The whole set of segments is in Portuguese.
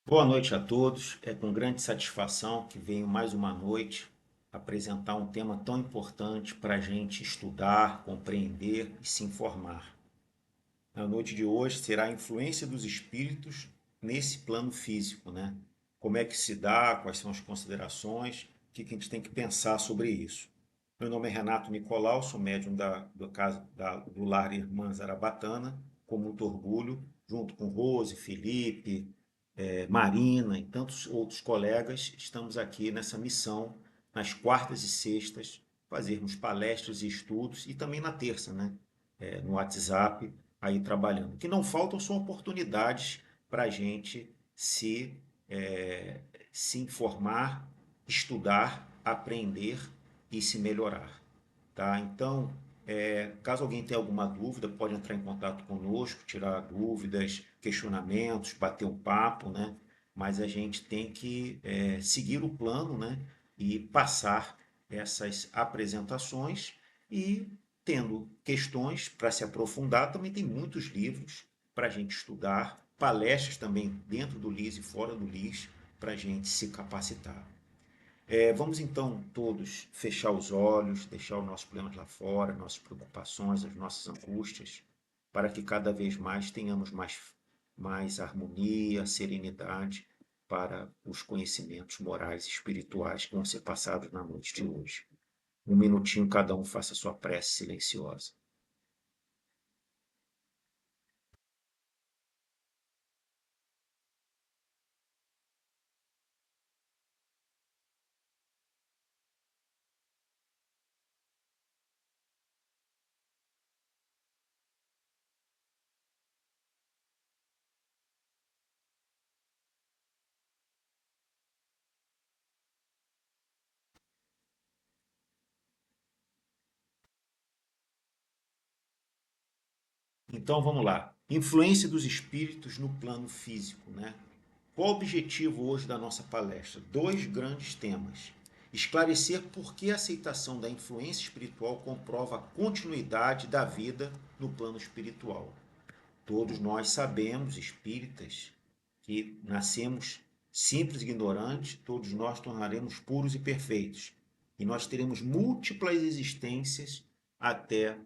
Boa noite a todos. É com grande satisfação que venho mais uma noite apresentar um tema tão importante para a gente estudar, compreender e se informar. A noite de hoje será a influência dos espíritos nesse plano físico, né? Como é que se dá, quais são as considerações, o que a gente tem que pensar sobre isso. Meu nome é Renato Nicolau, sou médium do Lar Irmã Zarabatana, com muito orgulho, junto com Rose, Felipe, Marina e tantos outros colegas, estamos aqui nessa missão, nas quartas e sextas, fazermos palestras e estudos, e também na terça, né? No WhatsApp, aí trabalhando. O que não faltam são oportunidades para a gente se, é, se informar, estudar, aprender e se melhorar. Tá? Então, caso alguém tenha alguma dúvida, pode entrar em contato conosco, tirar dúvidas, questionamentos, bater um papo, né? Mas a gente tem que seguir o plano, né? E passar essas apresentações e tendo questões para se aprofundar, também tem muitos livros para a gente estudar, palestras também dentro do LIS e fora do LIS para a gente se capacitar. Vamos então todos fechar os olhos, deixar os nossos problemas lá fora, nossas preocupações, as nossas angústias, para que cada vez mais tenhamos mais harmonia, serenidade para os conhecimentos morais e espirituais que vão ser passados na noite de hoje. Um minutinho cada um faça sua prece silenciosa. Então vamos lá. Influência dos espíritos no plano físico, né? Qual o objetivo hoje da nossa palestra? Dois grandes temas. Esclarecer por que a aceitação da influência espiritual comprova a continuidade da vida no plano espiritual. Todos nós sabemos, espíritas, que nascemos simples e ignorantes, todos nós tornaremos puros e perfeitos. E nós teremos múltiplas existências até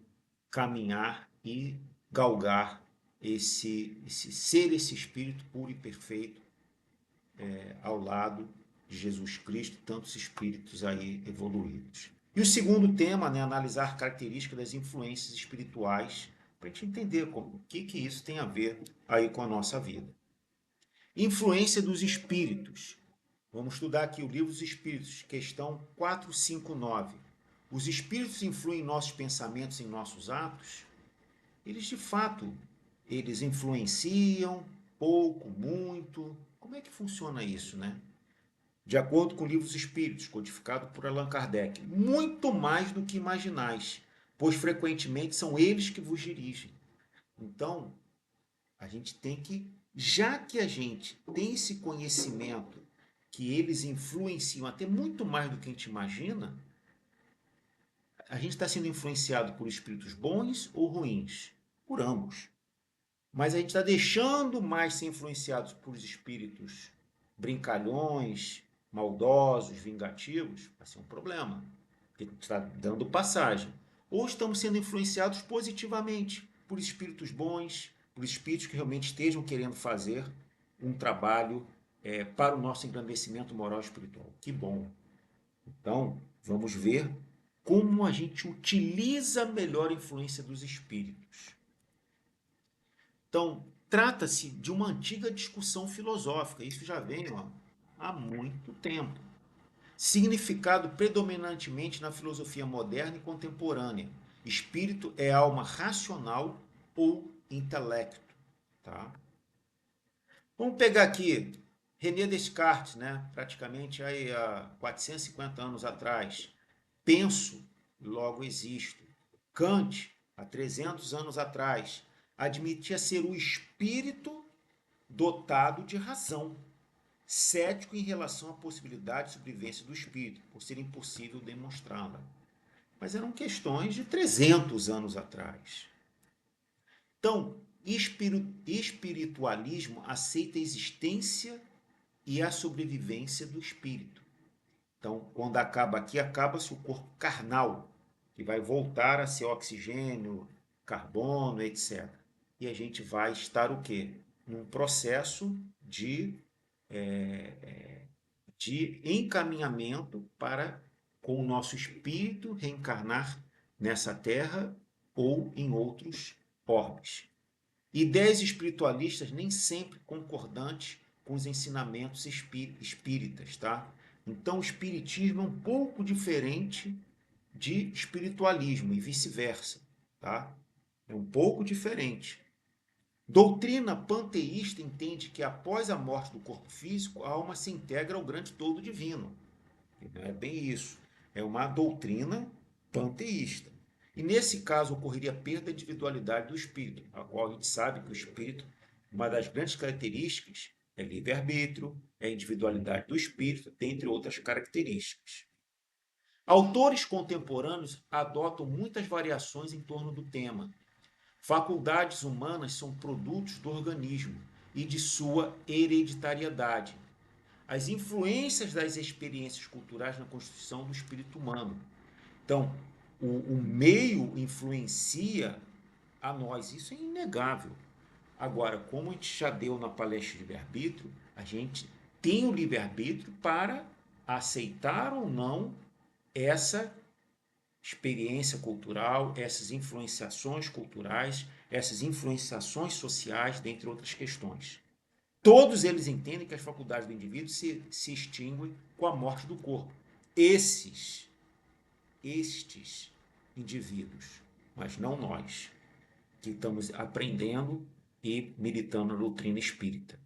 caminhar e galgar esse ser, esse espírito puro e perfeito ao lado de Jesus Cristo e tantos espíritos aí evoluídos. E o segundo tema, né, analisar características das influências espirituais, para a gente entender o que isso tem a ver aí com a nossa vida. Influência dos espíritos. Vamos estudar aqui o livro dos Espíritos, questão 459. Os espíritos influem em nossos pensamentos, em nossos atos? Eles de fato, eles influenciam pouco, muito. Como é que funciona isso, né? De acordo com o livro dos Espíritos, codificado por Allan Kardec, muito mais do que imaginais, pois frequentemente são eles que vos dirigem. Então, a gente tem que, já que a gente tem esse conhecimento que eles influenciam até muito mais do que a gente imagina, a gente está sendo influenciado por espíritos bons ou ruins? Por ambos. Mas a gente está deixando mais ser influenciados por espíritos brincalhões, maldosos, vingativos, vai ser um problema. Porque está dando passagem. Ou estamos sendo influenciados positivamente por espíritos bons, por espíritos que realmente estejam querendo fazer um trabalho para o nosso engrandecimento moral e espiritual. Que bom. Então, vamos ver como a gente utiliza melhor a influência dos espíritos. Então, trata-se de uma antiga discussão filosófica, isso já vem há muito tempo. Significado predominantemente na filosofia moderna e contemporânea. Espírito é alma racional ou intelecto. Tá? Vamos pegar aqui René Descartes, né? Praticamente aí há 450 anos atrás. Penso, logo existo. Kant, há 300 anos atrás, admitia ser o espírito dotado de razão, cético em relação à possibilidade de sobrevivência do espírito, por ser impossível demonstrá-la. Mas eram questões de 300 anos atrás. Então, espiritualismo aceita a existência e a sobrevivência do espírito. Então, quando acaba aqui, acaba-se o corpo carnal, que vai voltar a ser oxigênio, carbono, etc. E a gente vai estar o quê? Num processo de encaminhamento para, com o nosso espírito, reencarnar nessa terra ou em outros orbes. Ideias espiritualistas nem sempre concordantes com os ensinamentos espíritas, tá? Então, o espiritismo é um pouco diferente de espiritualismo e vice-versa, tá? É um pouco diferente. Doutrina panteísta entende que após a morte do corpo físico, a alma se integra ao grande todo divino. E não é bem isso. É uma doutrina panteísta. E nesse caso ocorreria perda da individualidade do espírito, a qual a gente sabe que o espírito, uma das grandes características é livre-arbítrio, é a individualidade do espírito, dentre outras características. Autores contemporâneos adotam muitas variações em torno do tema. Faculdades humanas são produtos do organismo e de sua hereditariedade. As influências das experiências culturais na constituição do espírito humano. Então, o meio influencia a nós, isso é inegável. Agora, como a gente já deu na palestra de livre-arbítrio, a gente tem o livre-arbítrio para aceitar ou não essa experiência cultural, essas influenciações culturais, essas influenciações sociais, dentre outras questões. Todos eles entendem que as faculdades do indivíduo se extinguem com a morte do corpo. Estes indivíduos, mas não nós, que estamos aprendendo e militando na doutrina espírita.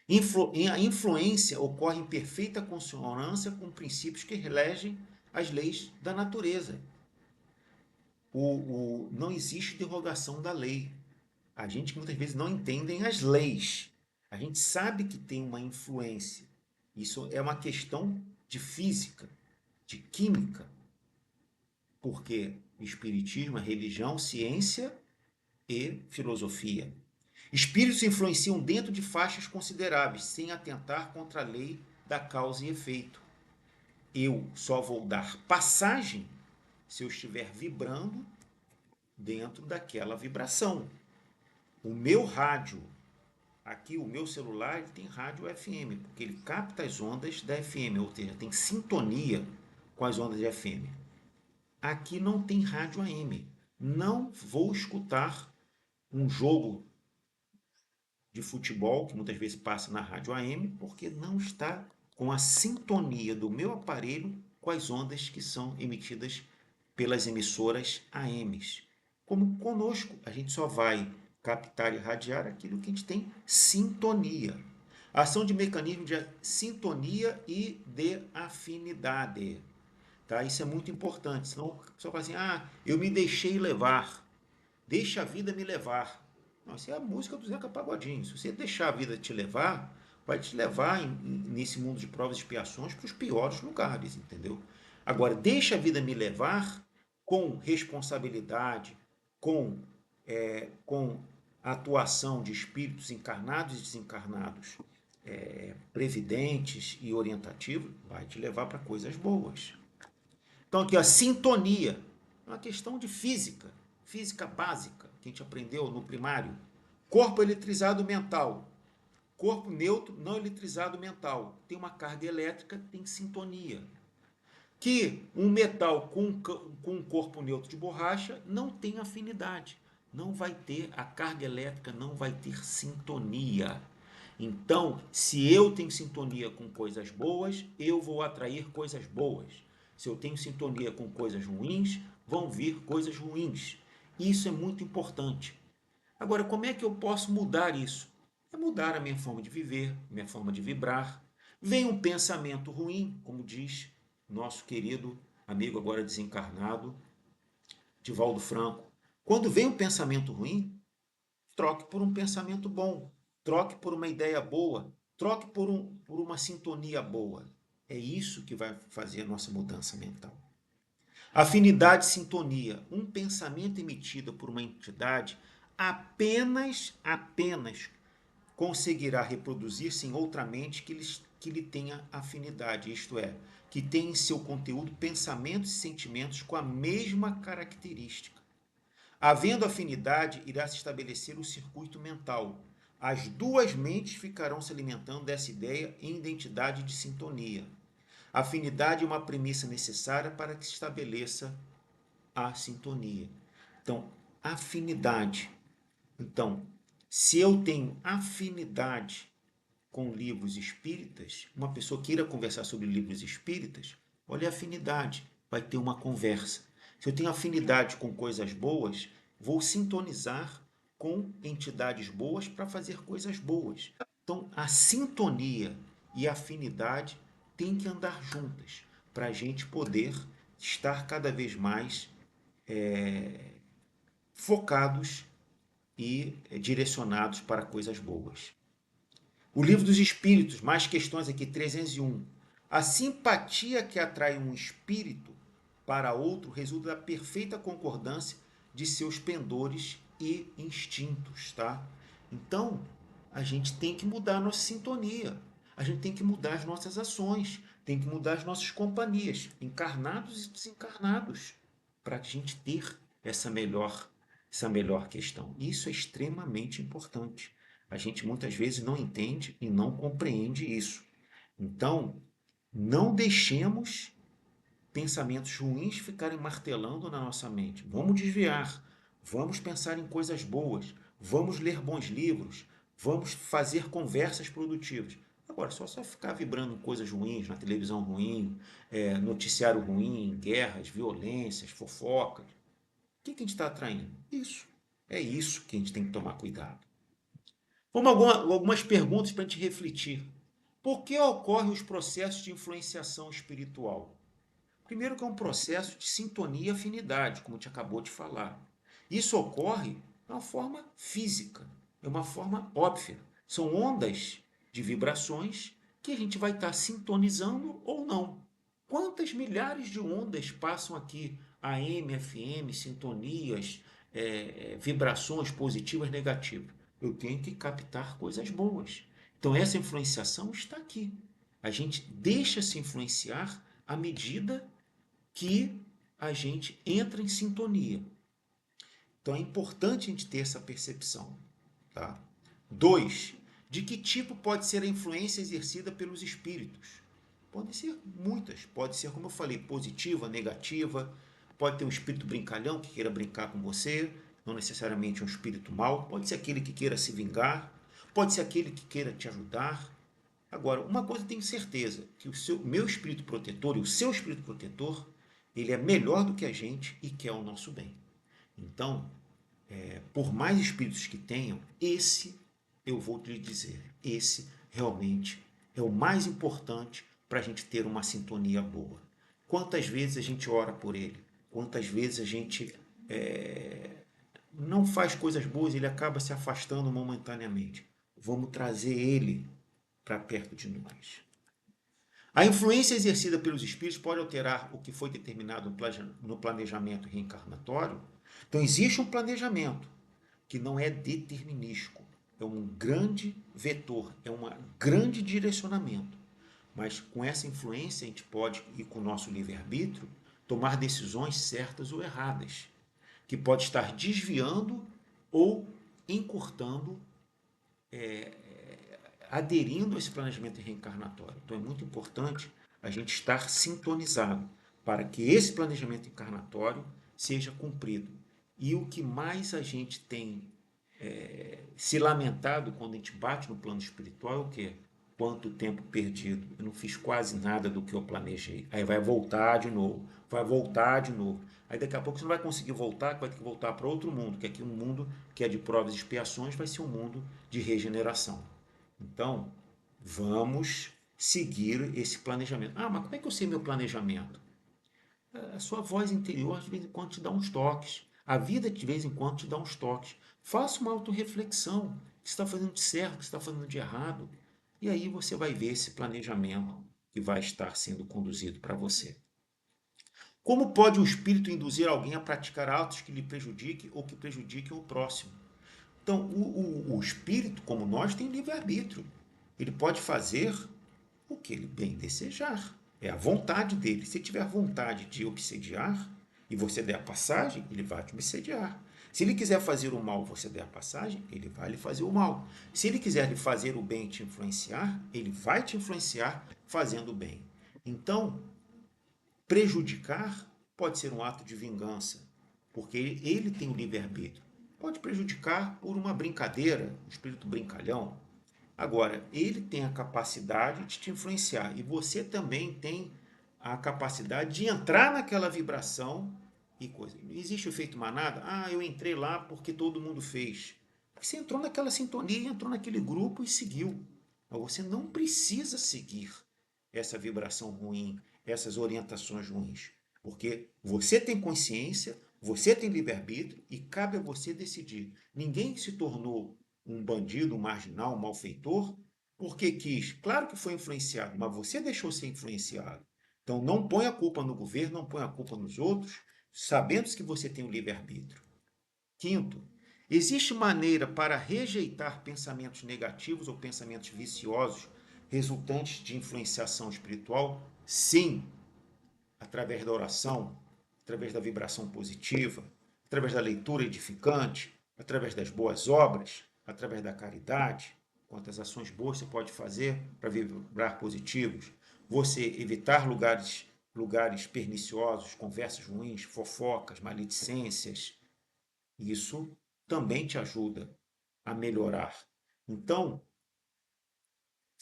A influência ocorre em perfeita consonância com princípios que regem as leis da natureza. Não existe derrogação da lei. A gente muitas vezes não entende as leis. A gente sabe que tem uma influência. Isso é uma questão de física, de química. Porque o espiritismo é religião, ciência e filosofia. Espíritos influenciam dentro de faixas consideráveis, sem atentar contra a lei da causa e efeito. Eu só vou dar passagem se eu estiver vibrando dentro daquela vibração. O meu rádio, aqui o meu celular, ele tem rádio FM, porque ele capta as ondas da FM, ou seja, tem sintonia com as ondas de FM. Aqui não tem rádio AM. Não vou escutar um jogo de futebol, que muitas vezes passa na rádio AM, porque não está com a sintonia do meu aparelho com as ondas que são emitidas pelas emissoras AMs. Como conosco, a gente só vai captar e radiar aquilo que a gente tem sintonia. Ação de mecanismo de sintonia e de afinidade. Tá? Isso é muito importante. Senão a pessoa fala assim, eu me deixei levar. Deixa a vida me levar. Não, isso é a música do Zeca Pagodinho. Se você deixar a vida te levar, vai te levar nesse mundo de provas e expiações para os piores lugares, entendeu? Agora, deixa a vida me levar com responsabilidade, com a atuação de espíritos encarnados e desencarnados, previdentes e orientativos, vai te levar para coisas boas. Então aqui, a sintonia, é uma questão de física, física básica, que a gente aprendeu no primário. Corpo eletrizado mental, corpo neutro não eletrizado mental. Tem uma carga elétrica, tem sintonia. Que um metal com um corpo neutro de borracha não tem afinidade. Não vai ter, a carga elétrica não vai ter sintonia. Então, se eu tenho sintonia com coisas boas, eu vou atrair coisas boas. Se eu tenho sintonia com coisas ruins, vão vir coisas ruins. Isso é muito importante. Agora, como é que eu posso mudar isso? É mudar a minha forma de viver, minha forma de vibrar. Vem um pensamento ruim, como diz nosso querido amigo agora desencarnado, Divaldo Franco. Quando vem um pensamento ruim, troque por um pensamento bom, troque por uma ideia boa, troque por uma sintonia boa. É isso que vai fazer a nossa mudança mental. Afinidade e sintonia. Um pensamento emitido por uma entidade apenas conseguirá reproduzir-se em outra mente que lhe tenha afinidade, isto é, que tem em seu conteúdo pensamentos e sentimentos com a mesma característica. Havendo afinidade, irá se estabelecer o circuito mental. As duas mentes ficarão se alimentando dessa ideia em identidade de sintonia. A afinidade é uma premissa necessária para que se estabeleça a sintonia. Então, afinidade. Então, se eu tenho afinidade com livros espíritas, uma pessoa queira conversar sobre livros espíritas, olha a afinidade, vai ter uma conversa. Se eu tenho afinidade com coisas boas, vou sintonizar com entidades boas para fazer coisas boas. Então, a sintonia e a afinidade têm que andar juntas para a gente poder estar cada vez mais focados e direcionados para coisas boas. O Livro dos Espíritos, mais questões aqui, 301. A simpatia que atrai um espírito para outro resulta da perfeita concordância de seus pendores e instintos, tá? Então, a gente tem que mudar a nossa sintonia. A gente tem que mudar as nossas ações, tem que mudar as nossas companhias, encarnados e desencarnados, para a gente ter essa melhor questão. Isso é extremamente importante. A gente muitas vezes não entende e não compreende isso. Então, não deixemos pensamentos ruins ficarem martelando na nossa mente. Vamos desviar, vamos pensar em coisas boas, vamos ler bons livros, vamos fazer conversas produtivas. Agora, só ficar vibrando coisas ruins na televisão ruim, noticiário ruim, guerras, violências, fofocas. O que a gente está atraindo? Isso. É isso que a gente tem que tomar cuidado. Vamos algumas perguntas para a gente refletir. Por que ocorrem os processos de influenciação espiritual? Primeiro que é um processo de sintonia e afinidade, como a gente acabou de falar. Isso ocorre de uma forma física, é uma forma óbvia. São ondas de vibrações que a gente vai estar sintonizando ou não. Quantas milhares de ondas passam aqui? AM, FM, sintonias, vibrações positivas, negativas. Eu tenho que captar coisas boas. Então essa influenciação está aqui. A gente deixa se influenciar à medida que a gente entra em sintonia. Então é importante a gente ter essa percepção. Tá? 2. De que tipo pode ser a influência exercida pelos espíritos? Podem ser muitas. Pode ser, como eu falei, positiva, negativa. Pode ter um espírito brincalhão que queira brincar com você, não necessariamente um espírito mau. Pode ser aquele que queira se vingar. Pode ser aquele que queira te ajudar. Agora, uma coisa eu tenho certeza, que meu espírito protetor e o seu espírito protetor, ele é melhor do que a gente e quer o nosso bem. Então, por mais espíritos que tenham, esse, eu vou lhe dizer, esse realmente é o mais importante para a gente ter uma sintonia boa. Quantas vezes a gente ora por ele? Quantas vezes a gente não faz coisas boas, ele acaba se afastando momentaneamente. Vamos trazer ele para perto de nós. A influência exercida pelos espíritos pode alterar o que foi determinado no planejamento reencarnatório. Então, existe um planejamento que não é determinístico, é um grande vetor, é um grande direcionamento. Mas com essa influência, a gente pode, e com o nosso livre-arbítrio, tomar decisões certas ou erradas, que pode estar desviando ou encurtando, aderindo a esse planejamento reencarnatório. Então é muito importante a gente estar sintonizado para que esse planejamento encarnatório seja cumprido. E o que mais a gente tem se lamentado quando a gente bate no plano espiritual é o quê? Quanto tempo perdido. Eu não fiz quase nada do que eu planejei. Aí vai voltar de novo, vai voltar de novo. Aí daqui a pouco você não vai conseguir voltar, vai ter que voltar para outro mundo, que aqui um mundo que é de provas e expiações vai ser um mundo de regeneração. Então, vamos seguir esse planejamento. Ah, mas como é que eu sei meu planejamento? A sua voz interior de vez em quando te dá uns toques. A vida de vez em quando te dá uns toques. Faça uma autorreflexão. O que você está fazendo de certo, o que você está fazendo de errado. E aí você vai ver esse planejamento que vai estar sendo conduzido para você. Como pode o espírito induzir alguém a praticar atos que lhe prejudiquem ou que prejudiquem o próximo? Então, o espírito, como nós, tem livre-arbítrio. Ele pode fazer o que ele bem desejar. É a vontade dele. Se tiver vontade de obsediar e você der a passagem, ele vai te obsediar. Se ele quiser fazer o mal, você der a passagem, ele vai lhe fazer o mal. Se ele quiser lhe fazer o bem e te influenciar, ele vai te influenciar fazendo o bem. Então, prejudicar pode ser um ato de vingança, porque ele tem o livre-arbítrio. Pode prejudicar por uma brincadeira, um espírito brincalhão. Agora, ele tem a capacidade de te influenciar e você também tem a capacidade de entrar naquela vibração e coisa. Não existe o efeito manada? Ah, eu entrei lá porque todo mundo fez. Porque você entrou naquela sintonia, entrou naquele grupo e seguiu. Mas você não precisa seguir essa vibração ruim, essas orientações ruins. Porque você tem consciência, você tem livre-arbítrio e cabe a você decidir. Ninguém se tornou um bandido, um marginal, um malfeitor, porque quis. Claro que foi influenciado, mas você deixou ser influenciado. Então não põe a culpa no governo, não põe a culpa nos outros, sabendo que você tem o livre-arbítrio. Quinto, existe maneira para rejeitar pensamentos negativos ou pensamentos viciosos resultantes de influenciação espiritual? Sim, através da oração, através da vibração positiva, através da leitura edificante, através das boas obras, através da caridade. Quantas ações boas você pode fazer para vibrar positivos? Você evitar lugares perniciosos, conversas ruins, fofocas, maledicências. Isso também te ajuda a melhorar. Então,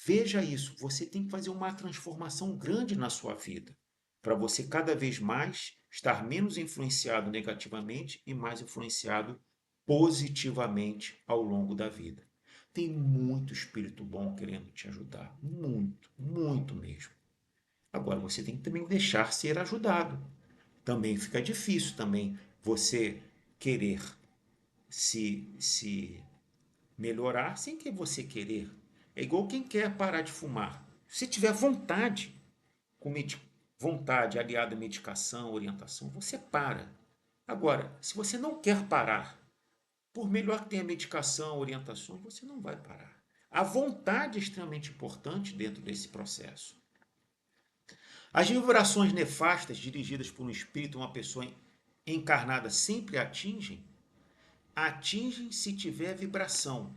veja isso, você tem que fazer uma transformação grande na sua vida, para você cada vez mais estar menos influenciado negativamente e mais influenciado positivamente ao longo da vida. Tem muito espírito bom querendo te ajudar, muito, muito mesmo. Agora você tem que também deixar ser ajudado. Também fica difícil também você querer se melhorar sem que você querer. É igual quem quer parar de fumar. Se tiver vontade, com vontade aliada à medicação, orientação, você para. Agora, se você não quer parar, por melhor que tenha medicação, orientação, você não vai parar. A vontade é extremamente importante dentro desse processo. As vibrações nefastas dirigidas por um espírito, uma pessoa encarnada, sempre atingem se tiver vibração.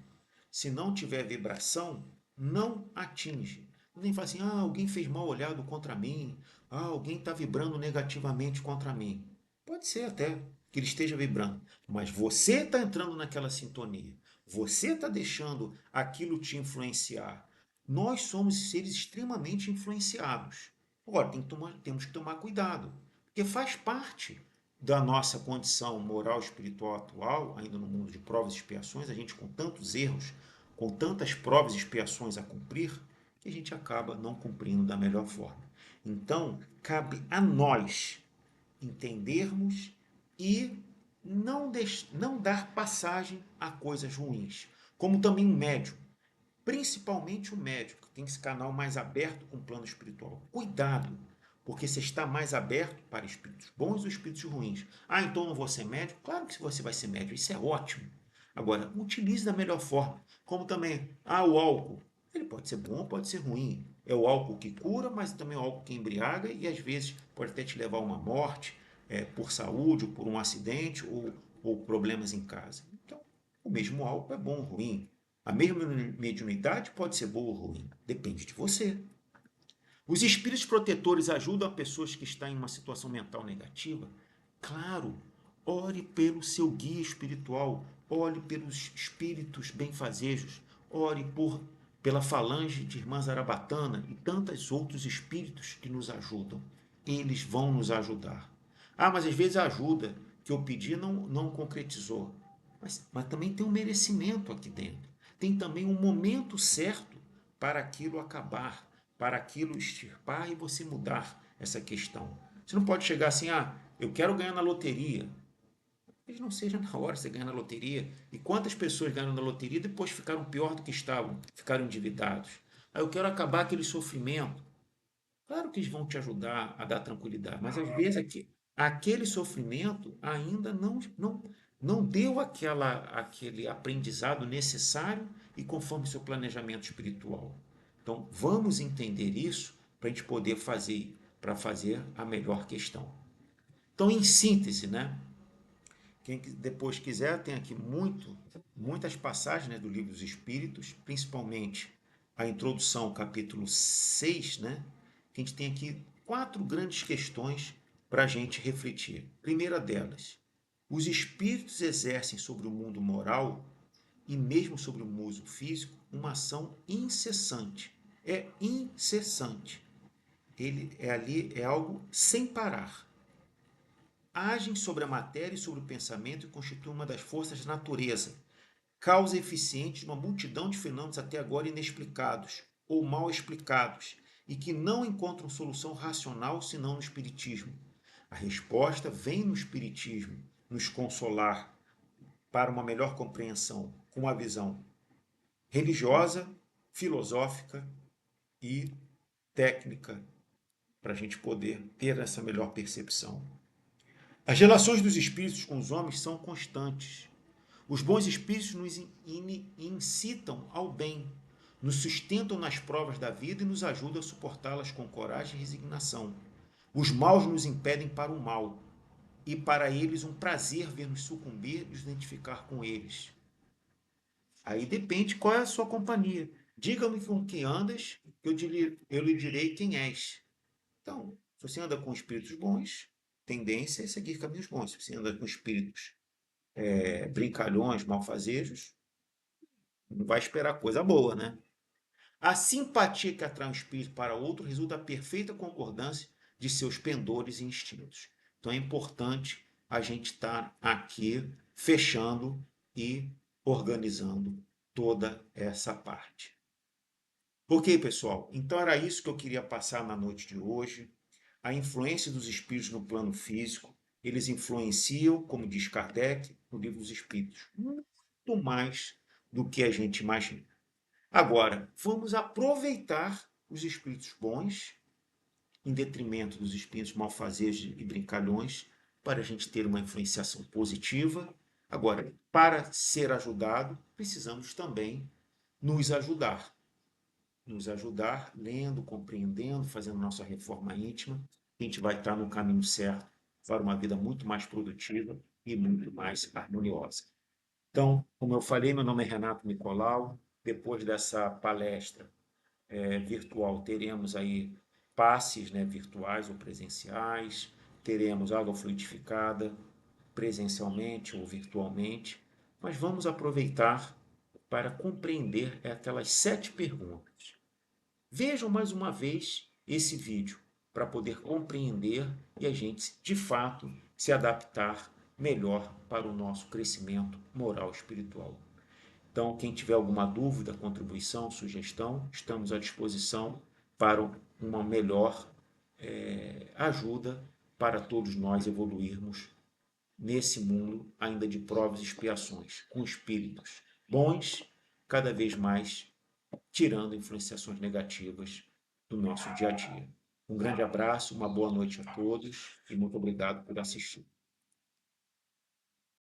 Se não tiver vibração, não atinge. Nem fala assim, alguém fez mal olhado contra mim, alguém está vibrando negativamente contra mim. Pode ser até que ele esteja vibrando, mas você está entrando naquela sintonia. Você está deixando aquilo te influenciar. Nós somos seres extremamente influenciados. Agora, temos que tomar cuidado, porque faz parte da nossa condição moral e espiritual atual, ainda no mundo de provas e expiações, a gente com tantos erros, com tantas provas e expiações a cumprir, que a gente acaba não cumprindo da melhor forma. Então, cabe a nós entendermos e não dar passagem a coisas ruins. Como também um médium, principalmente o médico, que tem esse canal mais aberto com o plano espiritual. Cuidado, porque você está mais aberto para espíritos bons ou espíritos ruins. Então não vou ser médico? Claro que você vai ser médico, isso é ótimo. Agora, utilize da melhor forma. Como também, o álcool. Ele pode ser bom, pode ser ruim. É o álcool que cura, mas também é o álcool que embriaga e às vezes pode até te levar a uma morte, por saúde, ou por um acidente, ou problemas em casa. Então, o mesmo álcool é bom ou ruim. A mesma mediunidade pode ser boa ou ruim. Depende de você. Os espíritos protetores ajudam pessoas que estão em uma situação mental negativa? Claro, ore pelo seu guia espiritual, ore pelos espíritos benfazejos, ore pela falange de Irmã Zarabatana e tantos outros espíritos que nos ajudam. Eles vão nos ajudar. Mas às vezes a ajuda que eu pedi não concretizou. Mas também tem um merecimento aqui dentro. Tem também um momento certo para aquilo acabar, para aquilo extirpar e você mudar essa questão. Você não pode chegar assim, eu quero ganhar na loteria. Talvez não seja na hora de você ganhar na loteria. E quantas pessoas ganharam na loteria e depois ficaram pior do que estavam, ficaram endividados. Eu quero acabar aquele sofrimento. Claro que eles vão te ajudar a dar tranquilidade, mas às vezes aquele sofrimento ainda não deu aquele aprendizado necessário e conforme seu planejamento espiritual. Então, vamos entender isso para a gente poder fazer a melhor questão. Então, em síntese, né? Quem depois quiser, tem aqui muitas passagens, né, do Livro dos Espíritos, principalmente a introdução, capítulo 6, né? Que a gente tem aqui 4 grandes questões para a gente refletir. Primeira delas, os espíritos exercem sobre o mundo moral e mesmo sobre o mundo físico uma ação incessante. É incessante. Ele é ali, é algo sem parar. Agem sobre a matéria e sobre o pensamento e constituem uma das forças da natureza, causa eficiente de uma multidão de fenômenos até agora inexplicados ou mal explicados e que não encontram solução racional senão no Espiritismo. A resposta vem no Espiritismo, nos consolar para uma melhor compreensão, com uma visão religiosa, filosófica e técnica, para a gente poder ter essa melhor percepção. As relações dos espíritos com os homens são constantes. Os bons espíritos nos incitam ao bem, nos sustentam nas provas da vida e nos ajudam a suportá-las com coragem e resignação. Os maus nos impedem para o mal, e para eles um prazer ver-nos sucumbir e nos identificar com eles. Aí depende qual é a sua companhia. Diga-me com quem andas, que eu lhe direi quem és. Então, se você anda com espíritos bons, tendência é seguir caminhos bons. Se você anda com espíritos brincalhões, malfazejos, não vai esperar coisa boa, né? A simpatia que atrai um espírito para outro resulta da perfeita concordância de seus pendores e instintos. Então é importante a gente estar aqui fechando e organizando toda essa parte. Ok, pessoal? Então era isso que eu queria passar na noite de hoje. A influência dos espíritos no plano físico. Eles influenciam, como diz Kardec, no Livro dos Espíritos, muito mais do que a gente imagina. Agora, vamos aproveitar os espíritos bons, em detrimento dos espíritos malfazejos e brincalhões, para a gente ter uma influenciação positiva. Agora, para ser ajudado, precisamos também nos ajudar. Nos ajudar lendo, compreendendo, fazendo nossa reforma íntima. A gente vai estar no caminho certo para uma vida muito mais produtiva e muito mais harmoniosa. Então, como eu falei, meu nome é Renato Nicolau. Depois dessa palestra virtual, teremos aí passes, né, virtuais ou presenciais, teremos água fluidificada presencialmente ou virtualmente, mas vamos aproveitar para compreender aquelas 7 perguntas. Vejam mais uma vez esse vídeo para poder compreender e a gente, de fato, se adaptar melhor para o nosso crescimento moral e espiritual. Então, quem tiver alguma dúvida, contribuição, sugestão, estamos à disposição para uma melhor ajuda para todos nós evoluirmos nesse mundo ainda de provas e expiações, com espíritos bons, cada vez mais tirando influenciações negativas do nosso dia a dia. Um grande abraço, uma boa noite a todos e muito obrigado por assistir.